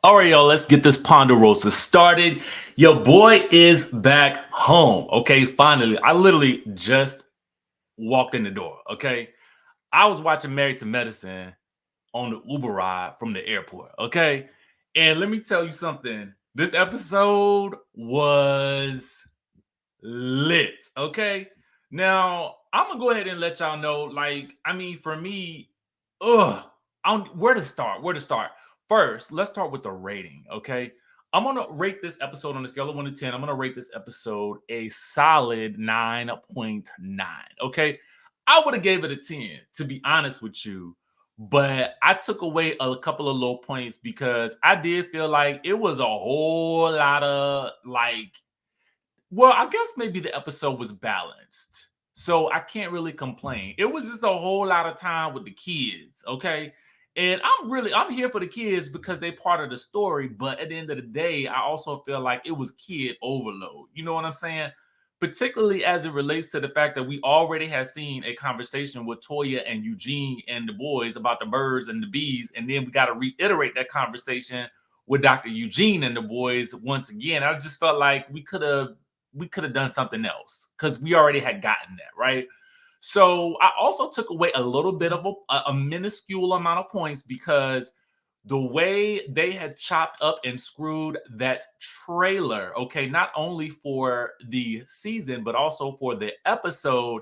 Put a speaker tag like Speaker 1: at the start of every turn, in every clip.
Speaker 1: All right, y'all, let's get this Ponderosa started. Your boy is back home. Okay, finally. I literally just walked in the door. Okay. I was watching Married to Medicine on the Uber ride from the airport. Okay. And let me tell you something. This episode was lit. Okay. Now, I'm gonna go ahead and let y'all know, for me, ugh, where to start? Where to start? First, let's start with the rating. Okay. I'm gonna rate this episode on a scale of 1 to 10. I'm gonna rate this episode a solid 9.9. Okay. I would have gave it a 10, to be honest with you. But I took away a couple of low points because I did feel like it was a whole lot of I guess maybe the episode was balanced. So I can't really complain. It was just a whole lot of time with the kids, okay? And I'm here for the kids because they part of the story, but at the end of the day, I also feel like it was kid overload. You know what I'm saying? Particularly as it relates to the fact that we already had seen a conversation with Toya and Eugene and the boys about the birds and the bees, and then we got to reiterate that conversation with Dr. Eugene and the boys once again. I just felt like we could have done something else because we already had gotten that, right? So I also took away a little bit of a minuscule amount of points because the way they had chopped up and screwed that trailer, okay, not only for the season, but also for the episode,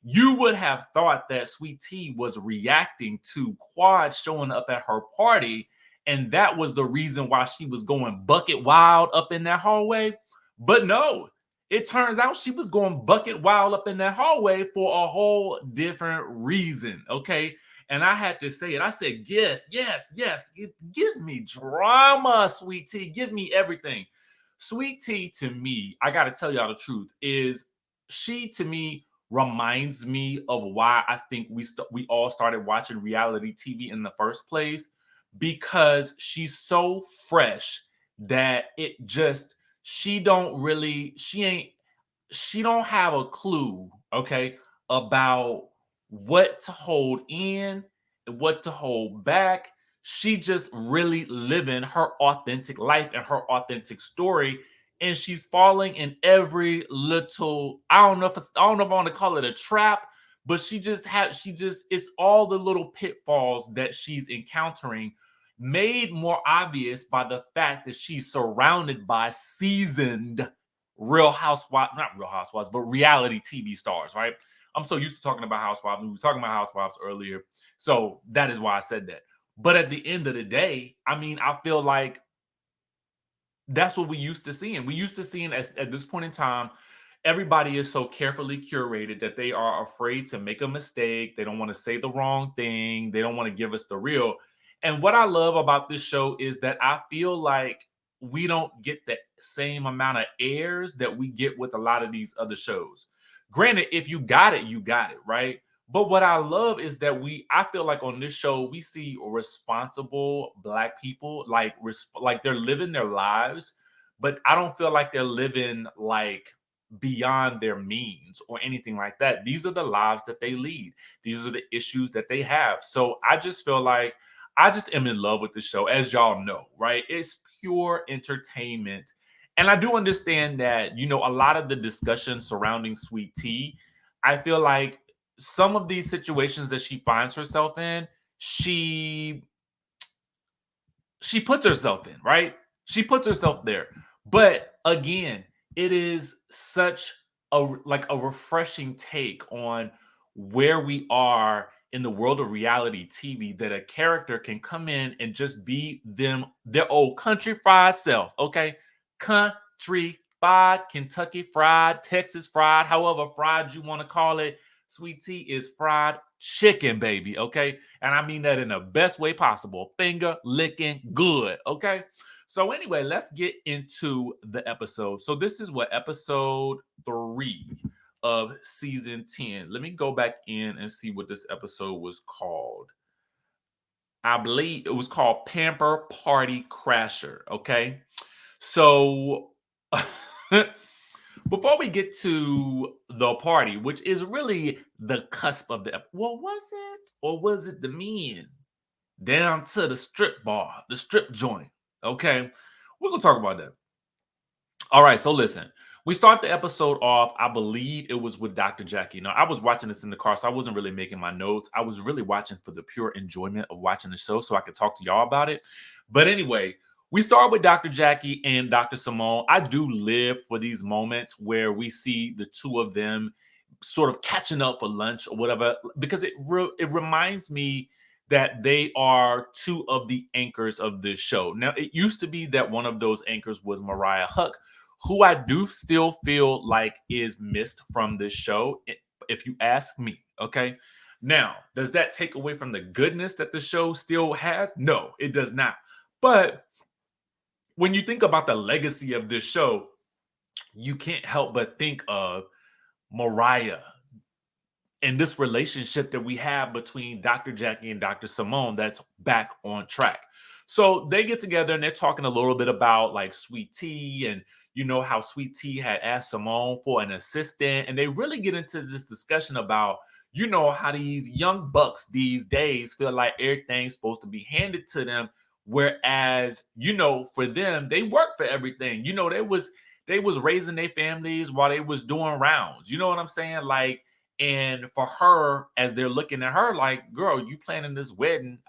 Speaker 1: you would have thought that Sweet Tea was reacting to Quad showing up at her party. And that was the reason why she was going bucket wild up in that hallway. But no, it turns out she was going bucket wild up in that hallway for a whole different reason. Okay. And I had to say it. I said, yes, yes, yes. Give me drama, Sweet Tea. Give me everything. Sweet Tea to me, I got to tell y'all the truth, is she to me reminds me of why I think we all started watching reality TV in the first place because she's so fresh that it just she don't have a clue, okay, about what to hold in and what to hold back. She just really living her authentic life and her authentic story. And she's falling in every little, I don't know if I want to call it a trap, but it's all the little pitfalls that she's encountering made more obvious by the fact that she's surrounded by seasoned real housewives, not real housewives, but reality TV stars, right? I'm so used to talking about housewives. We were talking about housewives earlier. So that is why I said that. But at the end of the day, I mean, I feel like that's what we used to seeing. We used to seeing at this point in time, everybody is so carefully curated that they are afraid to make a mistake. They don't want to say the wrong thing. They don't want to give us the real. And what I love about this show is that I feel like we don't get the same amount of airs that we get with a lot of these other shows. Granted, if you got it, right? But what I love is that I feel like on this show we see responsible black people like they're living their lives, but I don't feel like they're living like beyond their means or anything like that. These are the lives that they lead. These are the issues that they have. So I just feel like I just am in love with the show, as y'all know, right? It's pure entertainment. And I do understand that, a lot of the discussion surrounding Sweet Tea, I feel like some of these situations that she finds herself in, she she puts herself in, right? She puts herself there. But again, it is such a refreshing take on where we are in the world of reality TV that a character can come in and just be their old country fried self, okay? Country fried, Kentucky fried, Texas fried, however fried you want to call it. Sweet Tea is fried chicken, baby, okay? And I mean that in the best way possible. Finger licking good, okay? So, anyway, let's get into the episode. So, this is what episode 3 of season 10. Let me go back in and see what this episode was called. I believe it was called Pamper Party Crasher, okay? So, before we get to the party, which is really the cusp of well, was it? Or was it the men down to the strip bar, the strip joint? Okay, we're gonna talk about that. All right, so listen, we start the episode off. I believe it was with Dr. Jackie. Now, I was watching this in the car, so I wasn't really making my notes. I was really watching for the pure enjoyment of watching the show so I could talk to y'all about it. But anyway, we start with Dr. Jackie and Dr. Simone. I do live for these moments where we see the two of them sort of catching up for lunch or whatever, because it reminds me that they are two of the anchors of this show. Now, it used to be that one of those anchors was Mariah Huck, who I do still feel like is missed from this show, if you ask me. Okay. Now, does that take away from the goodness that the show still has? No, it does not. But when you think about the legacy of this show, you can't help but think of Mariah and this relationship that we have between Dr. Jackie and Dr. Simone that's back on track. So they get together and they're talking a little bit about like Sweet Tea and how Sweet Tea had asked Simone for an assistant. And they really get into this discussion about, how these young bucks these days feel like everything's supposed to be handed to them. Whereas, for them, they work for everything. They was raising their families while they was doing rounds. You know what I'm saying? Like, and for her, as they're looking at her, like, girl, you planning this wedding?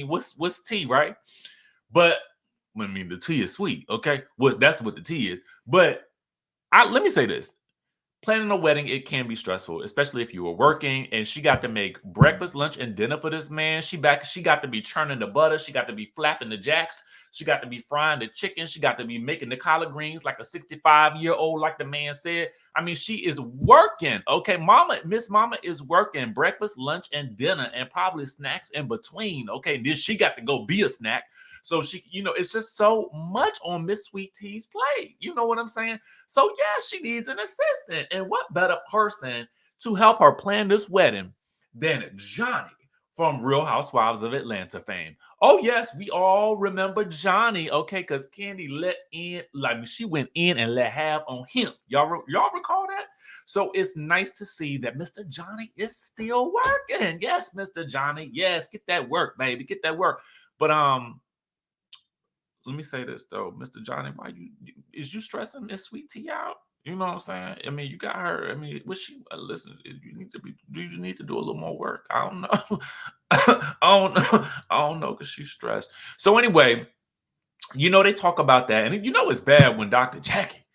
Speaker 1: What's tea, right? But the tea is sweet, okay? That's what the tea is. But let me say this: planning a wedding, it can be stressful, especially if you were working. And she got to make breakfast, lunch, and dinner for this man. She got to be churning the butter. She got to be flapping the jacks. She got to be frying the chicken. She got to be making the collard greens like a 65-year-old, like the man said. She is working. Okay, Miss Mama is working breakfast, lunch, and dinner, and probably snacks in between. Okay, then she got to go be a snack. So she, it's just so much on Miss Sweet Tea's plate. You know what I'm saying? So yeah, she needs an assistant. And what better person to help her plan this wedding than Johnny from Real Housewives of Atlanta fame? Oh yes, we all remember Johnny, okay? Because Candy she went in and let half on him. Y'all recall that? So it's nice to see that Mr. Johnny is still working. Yes, Mr. Johnny. Yes, get that work, baby. Get that work. But let me say this though, Mr. Johnny, why is you stressing Miss Sweet Tea out? You know what I'm saying? You got her. Was she? Listen, you need to be. Do you need to do a little more work? I don't know. I don't know. I don't know because she's stressed. So anyway, they talk about that, and it's bad when Dr. Jackie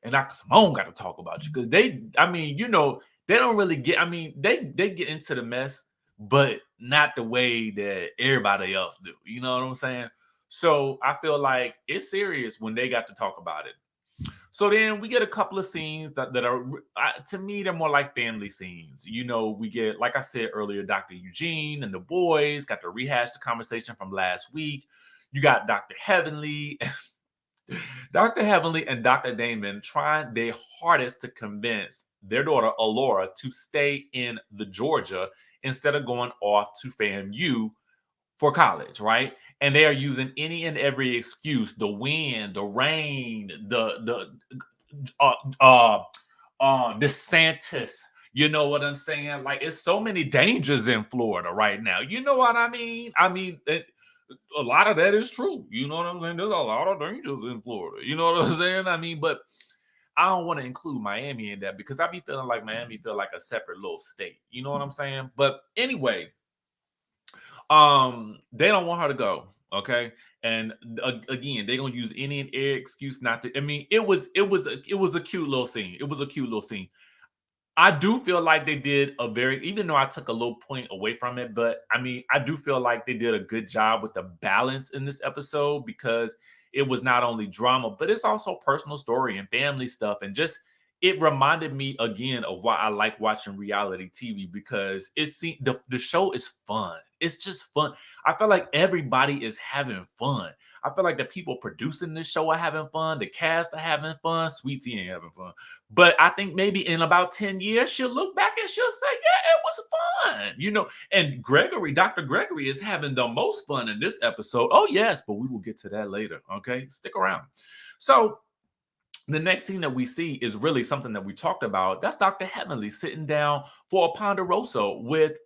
Speaker 1: and Dr. Simone got to talk about you because they don't really get. They get into the mess, but not the way that everybody else do. You know what I'm saying? So I feel like it's serious when they got to talk about it. So then we get a couple of scenes that are, to me, they're more like family scenes. We get, like I said earlier, Dr. Eugene and the boys got to rehash the conversation from last week. You got Dr. Heavenly, Dr. Heavenly and Dr. Damon trying their hardest to convince their daughter, Alora, to stay in the Georgia instead of going off to FAMU for college, right? And they are using any and every excuse: the wind, the rain, the DeSantis. You know what I'm saying? Like, it's so many dangers in Florida right now. You know what I mean? A lot of that is true. You know what I'm saying? There's a lot of dangers in Florida. You know what I'm saying? But I don't want to include Miami in that because I be feeling like Miami feel like a separate little state. You know what I'm saying? But anyway, they don't want her to go. Okay. And again, they're gonna use any and every excuse not to. It was a cute little scene. It was a cute little scene. I do feel like they did even though I took a little point away from it, but I do feel like they did a good job with the balance in this episode because it was not only drama, but it's also personal story and family stuff. And just, it reminded me again of why I like watching reality TV because the show is fun. It's just fun. I feel like everybody is having fun. I feel like the people producing this show are having fun. The cast are having fun. Sweet Tea ain't having fun. But I think maybe in about 10 years, she'll look back and she'll say, yeah, it was fun. And Dr. Gregory is having the most fun in this episode. Oh, yes, but we will get to that later. Okay, stick around. So the next thing that we see is really something that we talked about. That's Dr. Heavenly sitting down for a Ponderosa with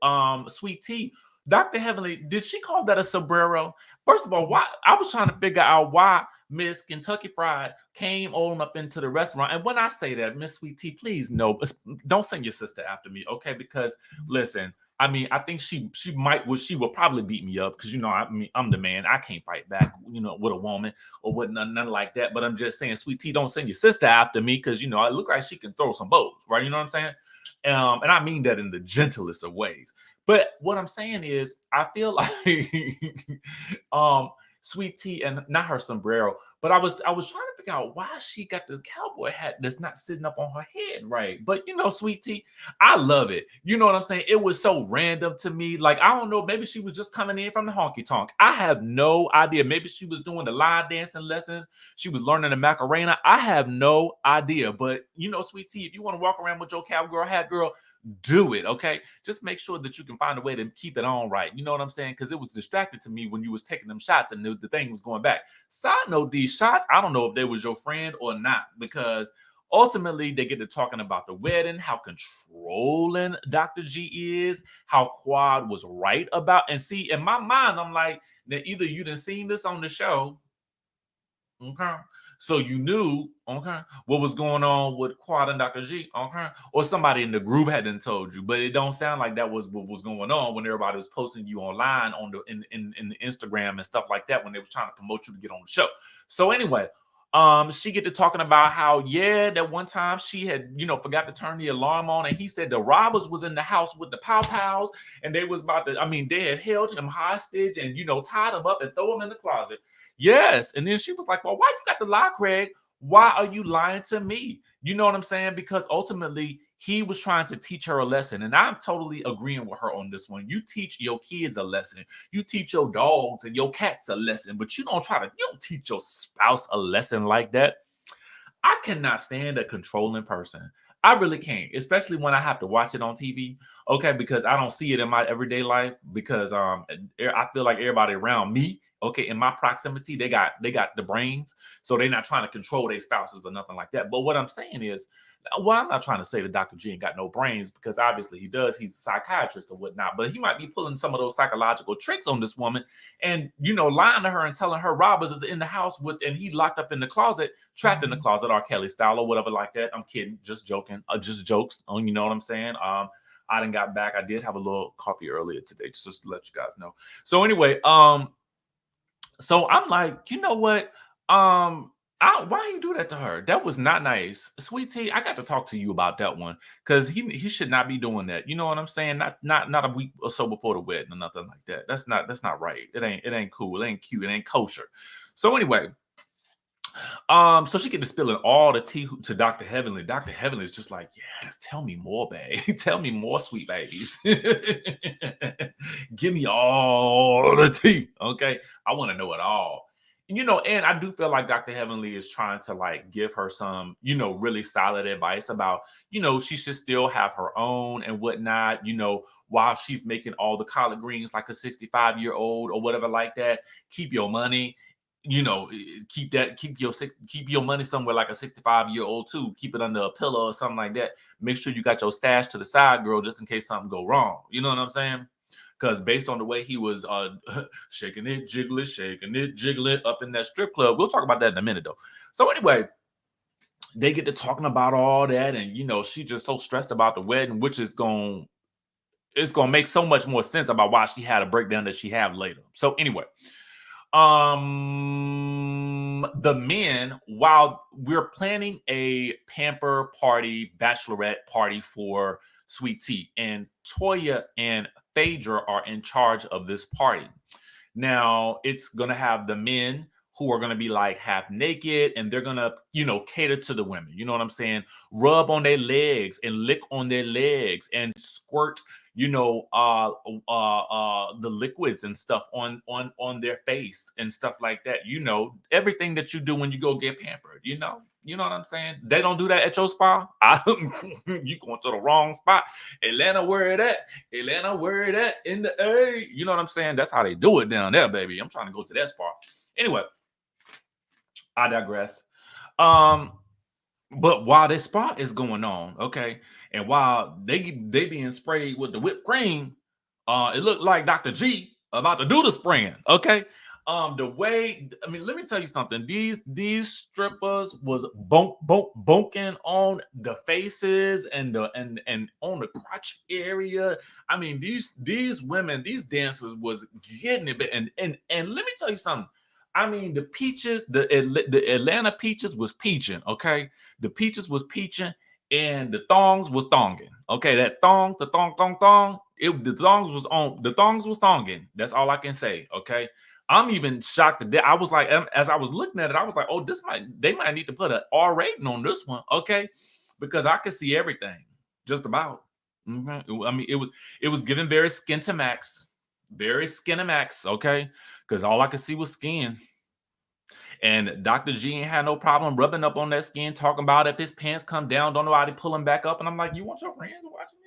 Speaker 1: Sweet Tea, Dr. Heavenly, did she call that a sombrero? First of all, why I was trying to figure out why Miss Kentucky Fried came on up into the restaurant. And when I say that, Miss Sweet Tea, please no, don't send your sister after me, okay? Because listen, I mean, I think she will probably beat me up because I mean I'm the man. I can't fight back, with a woman or with none like that. But I'm just saying, Sweet Tea, don't send your sister after me because I look like she can throw some bows, right? You know what I'm saying? And I mean that in the gentlest of ways. But what I'm saying is, I feel like um Sweet Tea and not her sombrero, but I was trying to figure out why she got this cowboy hat that's not sitting up on her head, right? But Sweet Tea, I love it. You know what I'm saying? It was so random to me. Like, I don't know, maybe she was just coming in from the honky tonk. I have no idea. Maybe she was doing the line dancing lessons. She was learning the Macarena. I have no idea. But Sweet Tea, if you want to walk around with your cowgirl hat, girl, do it. Okay, just make sure that you can find a way to keep it on right. You know what I'm saying? Because it was distracted to me when you was taking them shots and the thing was going back. Side note, these shots, I don't know if they was your friend or not, because ultimately they get to talking about the wedding, how controlling Dr. G is, how Quad was right about. And see, in my mind, I'm like, that either you didn't seen this on the show, okay, so you knew, okay, what was going on with Quad and Dr. G, okay, or somebody in the group hadn't told you, but it don't sound like that was what was going on when everybody was posting you online on in the Instagram and stuff like that when they was trying to promote you to get on the show. So anyway, she get to talking about how, yeah, that one time she had, forgot to turn the alarm on, and he said the robbers was in the house with the pow pows, and they was about to, I mean, they had held him hostage and tied him up and throw him in the closet. Yes. And then she was like, well, why you got to lie, Craig? Why are you lying to me? You know what I'm saying? Because ultimately, he was trying to teach her a lesson. And I'm totally agreeing with her on this one. You teach your kids a lesson. You teach your dogs and your cats a lesson, but you don't teach your spouse a lesson like that. I cannot stand a controlling person. I really can't, especially when I have to watch it on TV. Okay, because I don't see it in my everyday life. Because I feel like everybody around me, okay, in my proximity, they got the brains, so they're not trying to control their spouses or nothing like that. But what I'm saying is, well, I'm not trying to say that Dr. G ain't got no brains, because obviously he does. He's a psychiatrist or whatnot, but he might be pulling some of those psychological tricks on this woman, and lying to her and telling her robbers is in the house with, and he locked up in the closet, trapped in the closet, R. Kelly style or whatever like that. I'm kidding, just joking, just jokes. You know what I'm saying? I didn't got back. I did have a little coffee earlier today, just to let you guys know. So anyway, so I'm like, you know what? Why you do that to her? That was not nice. Sweet Tea, I got to talk to you about that one, because he should not be doing that. You know what I'm saying? Not a week or so before the wedding or nothing like that. That's not right. It ain't cool. It ain't cute. It ain't kosher. So anyway, so she get to spilling all the tea to Dr. Heavenly. Dr. Heavenly is just like, yes, tell me more, babe. Tell me more, sweet babies. Give me all the tea. Okay. I want to know it all. And I do feel like Dr. Heavenly is trying to like give her some, really solid advice about, she should still have her own and whatnot, while she's making all the collard greens like a 65-year-old or whatever like that. Keep your money, keep your money somewhere like a 65-year-old too. Keep it under a pillow or something like that. Make sure you got your stash to the side, girl, just in case something go wrong. You know what I'm saying? Because based on the way he was shaking it, jiggling up in that strip club, we'll talk about that in a minute though. So anyway, they get to talking about all that, and she's just so stressed about the wedding, which is it's gonna make so much more sense about why she had a breakdown that she had later. So anyway, the men, while we're planning a pamper party, bachelorette party for Sweet Tea, and Toya and Phaedra are in charge of this party. Now it's gonna have the men who are gonna be like half naked, and they're gonna, cater to the women. You know what I'm saying? Rub on their legs and lick on their legs and squirt, the liquids and stuff on their face and stuff like that. Everything that you do when you go get pampered. You know what I'm saying? They don't do that at your spa. You going to the wrong spot. Atlanta, where it at? Atlanta, where it at? In the A. You know what I'm saying? That's how they do it down there, baby. I'm trying to go to that spot. Anyway, I digress. But while this spot is going on, okay, and while they being sprayed with the whipped cream, It looked like Dr. G about to do the spraying. Okay. The way, I mean, let me tell you something. These strippers was bonking on the faces and and on the crotch area. I mean, these women, these dancers was getting it. And let me tell you something. I mean, the peaches, the Atlanta peaches was peaching. Okay, the peaches was peaching, and the thongs was thonging. Okay, that thong, the thong. The thongs was thonging. That's all I can say. Okay. I'm even shocked that I was like, as I was looking at it, I was like, oh, they might need to put an R rating on this one, okay? Because I could see everything, just about. I mean, it was given very skin to max, very skin to max, okay? Because all I could see was skin. And Dr. G ain't had no problem rubbing up on that skin, talking about if his pants come down, don't nobody pull him back up. And I'm like, you want your friends watching you?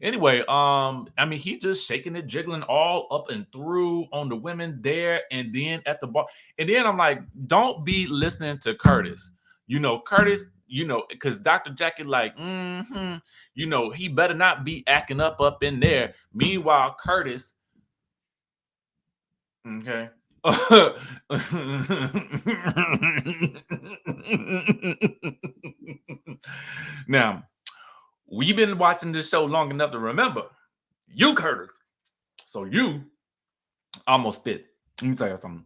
Speaker 1: Anyway, I mean, he just shaking it, jiggling all up and through on the women there, and then at the bar. And then I'm like, don't be listening to Curtis. Curtis, because Dr. Jackie, like, he better not be acting up in there. Meanwhile, Curtis, okay. Now, we've been watching this show long enough to remember you, Curtis. So you almost spit. Let me tell you something.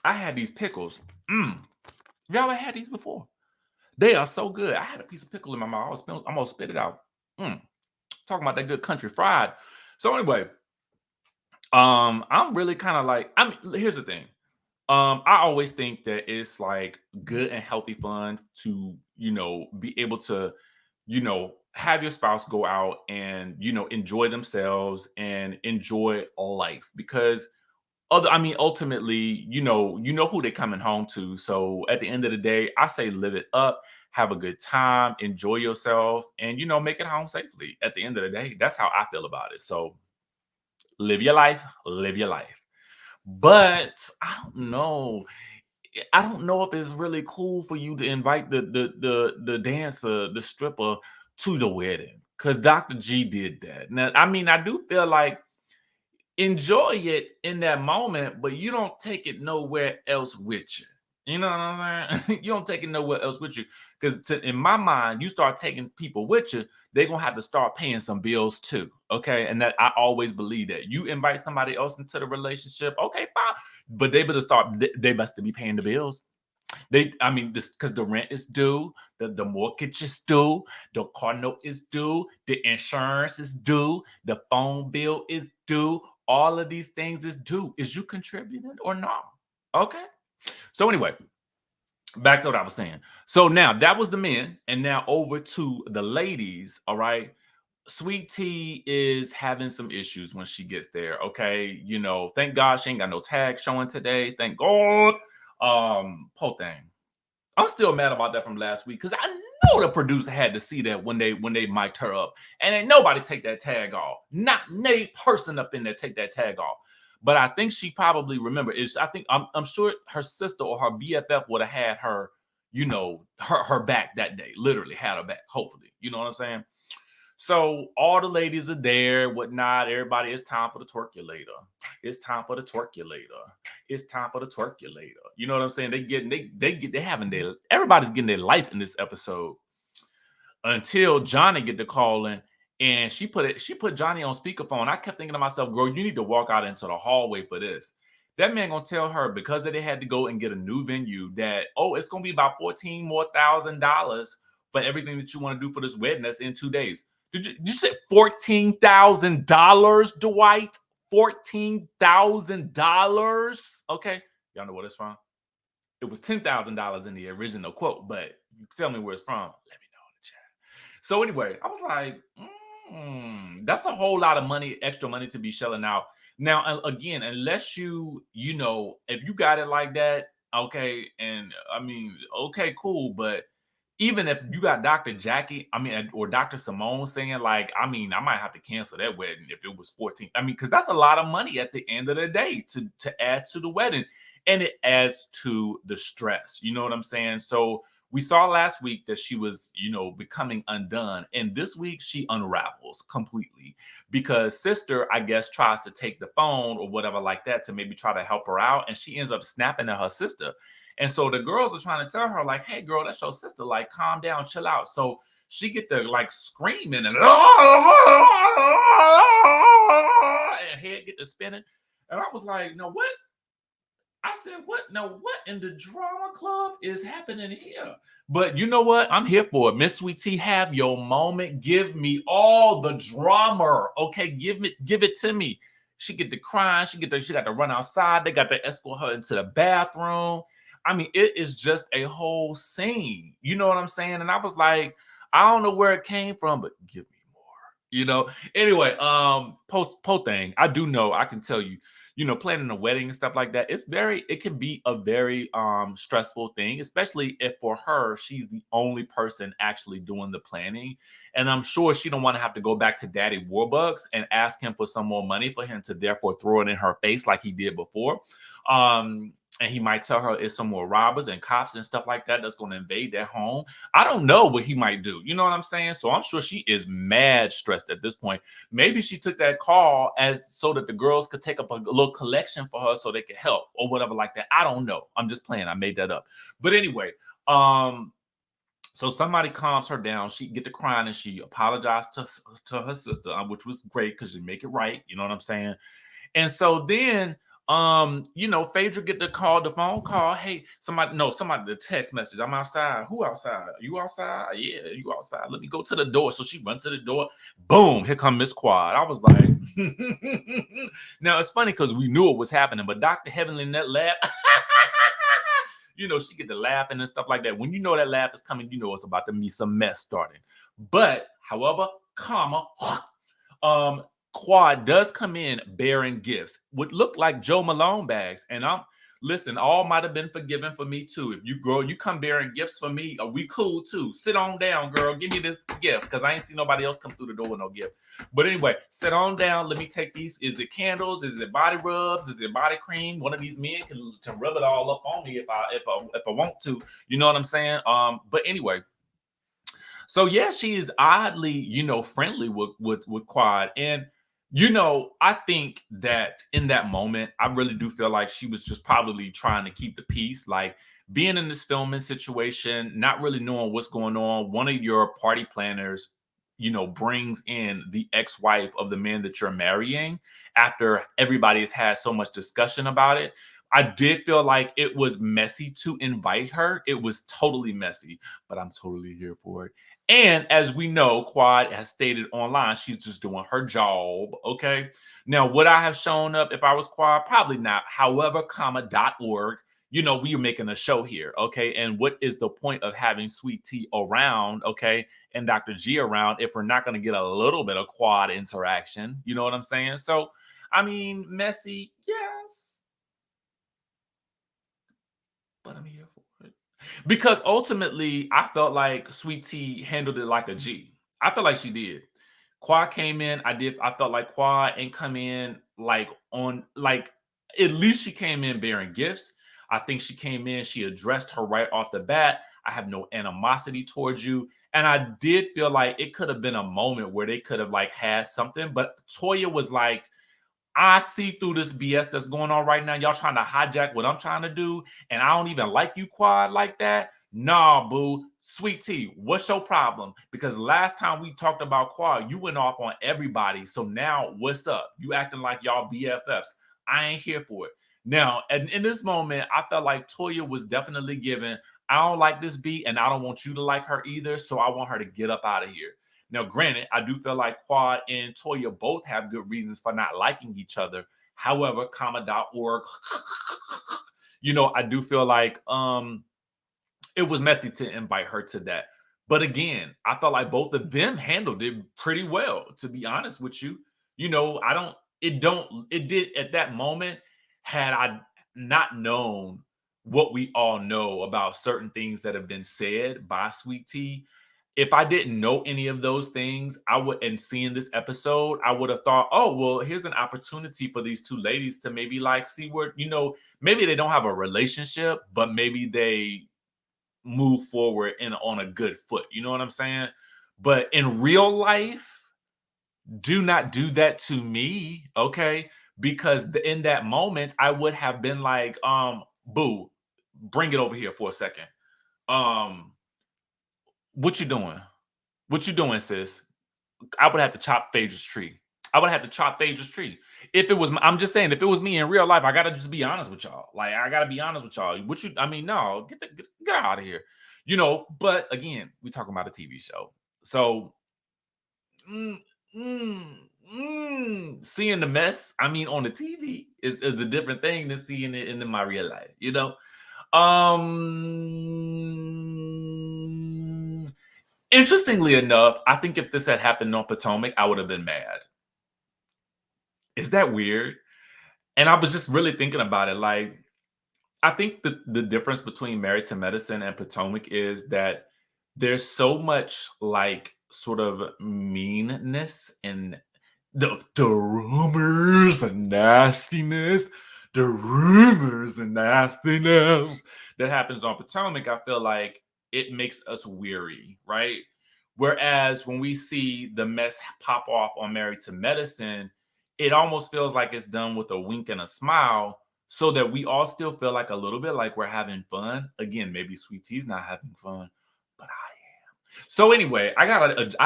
Speaker 1: I had these pickles. Y'all had these before. They are so good. I had a piece of pickle in my mouth. I'm gonna spit it out. Talking about that good country fried. So anyway, I'm really kind of like, here's the thing. I always think that it's like good and healthy fun to, be able to, have your spouse go out and, enjoy themselves and enjoy life, because ultimately, who they're coming home to. So at the end of the day, I say live it up, have a good time, enjoy yourself, and, make it home safely. At the end of the day, that's how I feel about it. So live your life, live your life. But I don't know. I don't know if it's really cool for you to invite the dancer, the stripper, to the wedding, because Dr. G did that. Now, I mean, I do feel like enjoy it in that moment, but you don't take it nowhere else with you. You know what I'm saying? You don't take it nowhere else with you, because in my mind, you start taking people with you, they're gonna have to start paying some bills too. Okay, and that I always believe that you invite somebody else into the relationship. Okay, fine, but they better start. They must be paying the bills. I mean, this because the rent is due, the mortgage is due, the car note is due, the insurance is due, the phone bill is due. All of these things is due. Is you contributing or not? Okay. So anyway, back to what I was saying. So now that was the men, and now over to the ladies. All right. Sweet Tea is having some issues when she gets there. Okay. Thank God she ain't got no tag showing today. Thank God. Poor thing. I'm still mad about that from last week, because I know the producer had to see that when they mic'd her up, and ain't nobody take that tag off. Not a person up in there take that tag off. But I think she probably remember. I'm sure her sister or her BFF would have had her, her back that day. Literally had her back. Hopefully, you know what I'm saying. So all the ladies are there, whatnot. Everybody, it's time for the twerkulator. It's time for the twerkulator. It's time for the twerkulator. You know what I'm saying? They having their, everybody's getting their life in this episode, until Johnny get the call in, and she put Johnny on speakerphone. I kept thinking to myself, girl, you need to walk out into the hallway for this. That man gonna tell her, because they had to go and get a new venue, that, oh, it's gonna be about $14,000 for everything that you want to do for this wedding that's in 2 days. Did you say $14,000, Dwight? $14,000. Okay, y'all know what it's from. It was $10,000 in the original quote, but tell me where it's from. Let me know in the chat. So anyway, I was like, that's a whole lot of money, extra money to be shelling out. Now, again, unless if you got it like that, okay, and I mean, okay, cool, but even if you got Dr. Jackie, or Dr. Simone saying, like, I might have to cancel that wedding if it was 14. Because that's a lot of money at the end of the day to add to the wedding, and it adds to the stress. You know what I'm saying? So we saw last week that she was, becoming undone. And this week she unravels completely because sister, I guess, tries to take the phone or whatever like that to maybe try to help her out. And she ends up snapping at her sister. And so the girls are trying to tell her, like, hey, girl, that's your sister. Like, calm down, chill out. So she get to like screaming and head get to spinning. And I was like, no, what? I said, what? No, what in the drama club is happening here? But you know what? I'm here for it. Miss Sweet Tea, have your moment. Give me all the drama. Okay, give it to me. She get to crying. She got to run outside. They got to escort her into the bathroom. I mean, it is just a whole scene. You know what I'm saying? And I was like, I don't know where it came from, but give me more. Anyway, post thing. I do know, I can tell you, planning a wedding and stuff like that, it can be a very stressful thing, especially if for her, she's the only person actually doing the planning. And I'm sure she don't want to have to go back to Daddy Warbucks and ask him for some more money for him to therefore throw it in her face like he did before. And he might tell her it's some more robbers and cops and stuff like that that's going to invade their home. I don't know what he might do. You know what I'm saying? So I'm sure she is mad stressed at this point. Maybe she took that call as so that the girls could take up a little collection for her so they could help or whatever like that. I don't know. I'm just playing. I made that up. But anyway, so somebody calms her down. She get to crying and she apologized to her sister, which was great because you make it right. You know what I'm saying? And so then Phaedra get the phone call. Hey, somebody the text message. I'm outside. Who outside? You outside? Yeah, you outside. Let me go to the door. So she runs to the door. Boom, here come Miss Quad. I was like, now it's funny because we knew it was happening, but Dr. Heavenly Net laughed. She get to laughing and stuff like that. When you know that laugh is coming, you know it's about to be some mess starting. But, however, Quad does come in bearing gifts, would look like Joe Malone bags. And listen, all might have been forgiven for me too. If you come bearing gifts for me, are we cool too? Sit on down, girl. Give me this gift because I ain't seen nobody else come through the door with no gift. But anyway, sit on down. Let me take these. Is it candles? Is it body rubs? Is it body cream? One of these men can rub it all up on me if I want to. You know what I'm saying? But anyway. So yeah, she is oddly, friendly with Quad. And I think that in that moment, I really do feel like she was just probably trying to keep the peace. Like being in this filming situation, not really knowing what's going on. One of your party planners, brings in the ex-wife of the man that you're marrying after everybody has had so much discussion about it. I did feel like it was messy to invite her. It was totally messy, but I'm totally here for it. And as we know, Quad has stated online, she's just doing her job. Okay. Now, would I have shown up if I was Quad? Probably not. However, .org, we are making a show here. Okay. And what is the point of having Sweet Tea around? Okay. And Dr. G around if we're not going to get a little bit of Quad interaction? You know what I'm saying? So, I mean, messy, yes. But I'm here for it. Because ultimately, I felt like Sweet Tea handled it like a G. I felt like she did. Quad came in. I felt like Quad ain't come in at least she came in bearing gifts. I think she came in, she addressed her right off the bat. I have no animosity towards you. And I did feel like it could have been a moment where they could have like had something. But Toya was like, I see through this BS that's going on right now. Y'all trying to hijack what I'm trying to do, and I don't even like you, Quad, like that. Nah, boo. Sweet Tea, what's your problem? Because last time we talked about Quad, you went off on everybody. So now what's up? You acting like y'all BFFs. I ain't here for it. Now, and in this moment, I felt like Toya was definitely given, I don't like this beat, and I don't want you to like her either. So I want her to get up out of here. Now, granted, I do feel like Quad and Toya both have good reasons for not liking each other. However, comma.org, I do feel like it was messy to invite her to that. But again, I felt like both of them handled it pretty well, to be honest with you. It did at that moment, had I not known what we all know about certain things that have been said by Sweet Tea, if I didn't know any of those things, and seeing this episode, I would have thought, oh, well, here's an opportunity for these two ladies to maybe like see where, maybe they don't have a relationship, but maybe they move forward and on a good foot. You know what I'm saying? But in real life, do not do that to me, okay? Because in that moment, I would have been like, boo, bring it over here for a second. What you doing? What you doing, sis? I would have to chop Phaedra's tree. I would have to chop Phaedra's tree. If it was, I'm just saying, if it was me in real life, I gotta just be honest with y'all. Like, I gotta be honest with y'all. No, get out of here. But again, we talking about a TV show. So seeing the mess, on the TV is a different thing than seeing it in my real life, Interestingly enough, I think if this had happened on Potomac, I would have been mad. Is that weird? And I was just really thinking about it. Like, I think the difference between Married to Medicine and Potomac is that there's so much like sort of meanness and the rumors and nastiness, that happens on Potomac. I feel like it makes us weary, right? Whereas when we see the mess pop off on Married to Medicine, it almost feels like it's done with a wink and a smile, so that we all still feel like a little bit like we're having fun. Again, maybe Sweet T's not having fun, but I am. So anyway, I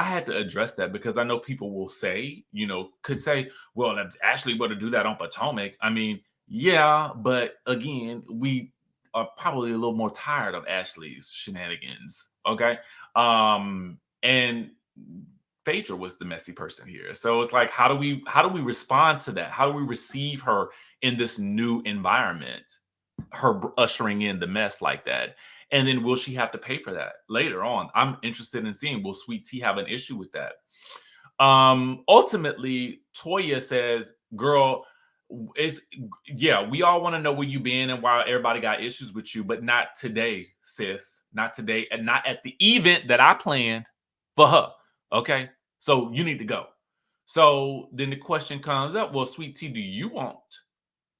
Speaker 1: had to address that, because I know people will say, could say, well, if Ashley were to do that on Potomac, yeah, but again, we are probably a little more tired of Ashley's shenanigans. Okay. And Phaedra was the messy person here. So it's like, how do we respond to that? How do we receive her in this new environment, her ushering in the mess like that? And then will she have to pay for that later on? I'm interested in seeing, will Sweet Tea have an issue with that? Ultimately, Toya says, girl, we all want to know where you been and why everybody got issues with you, but not today, sis. Not today, and not at the event that I planned for her. Okay, so you need to go. So then the question comes up, well, Sweet Tea, do you want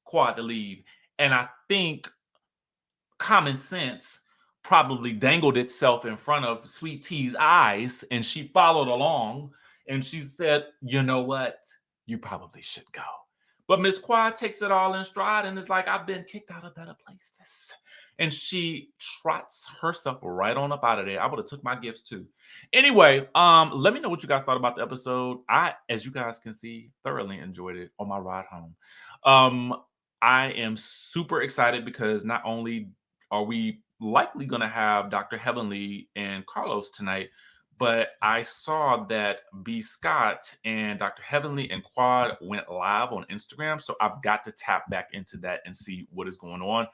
Speaker 1: Quad to leave? And I think common sense probably dangled itself in front of Sweet Tea's eyes, and she followed along, and she said, you know what? You probably should go. But Miss Quad takes it all in stride and is like, I've been kicked out of better places. And she trots herself right on up out of there. I would have took my gifts too. Anyway, let me know what you guys thought about the episode. I, as you guys can see, thoroughly enjoyed it on my ride home. I am super excited because not only are we likely going to have Dr. Heavenly and Carlos tonight, but I saw that B. Scott and Dr. Heavenly and Quad went live on Instagram. So I've got to tap back into that and see what is going on.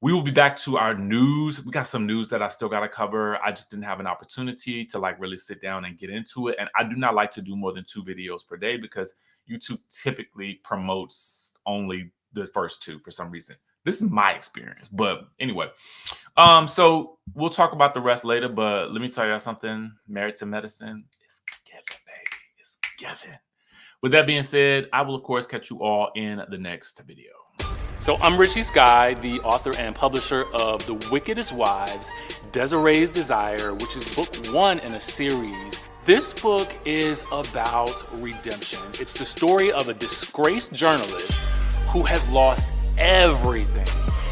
Speaker 1: We will be back to our news. We got some news that I still got to cover. I just didn't have an opportunity to really sit down and get into it. And I do not like to do more than 2 videos per day because YouTube typically promotes only the first 2 for some reason. This is my experience. But anyway, so we'll talk about the rest later. But let me tell you something. Married to Medicine is given, baby. It's given. With that being said, I will, of course, catch you all in the next video. So I'm Richie Skye, the author and publisher of The Wickedest Wives, DJRichie's Desire, which is book 1 in a series. This book is about redemption. It's the story of a disgraced journalist who has lost everything.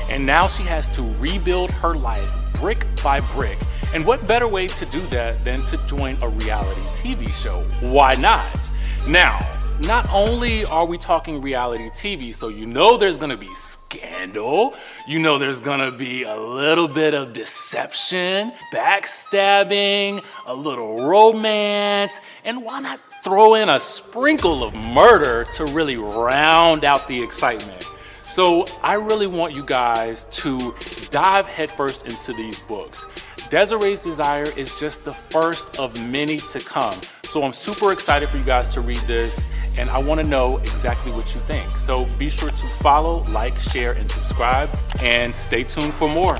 Speaker 1: And now she has to rebuild her life brick by brick. And what better way to do that than to join a reality TV show? Why not? Now, not only are we talking reality TV, so there's going to be scandal, there's going to be a little bit of deception, backstabbing, a little romance, and why not throw in a sprinkle of murder to really round out the excitement? So I really want you guys to dive headfirst into these books. DJRichie's Desire is just the first of many to come. So I'm super excited for you guys to read this, and I want to know exactly what you think. So be sure to follow, like, share, and subscribe, and stay tuned for more.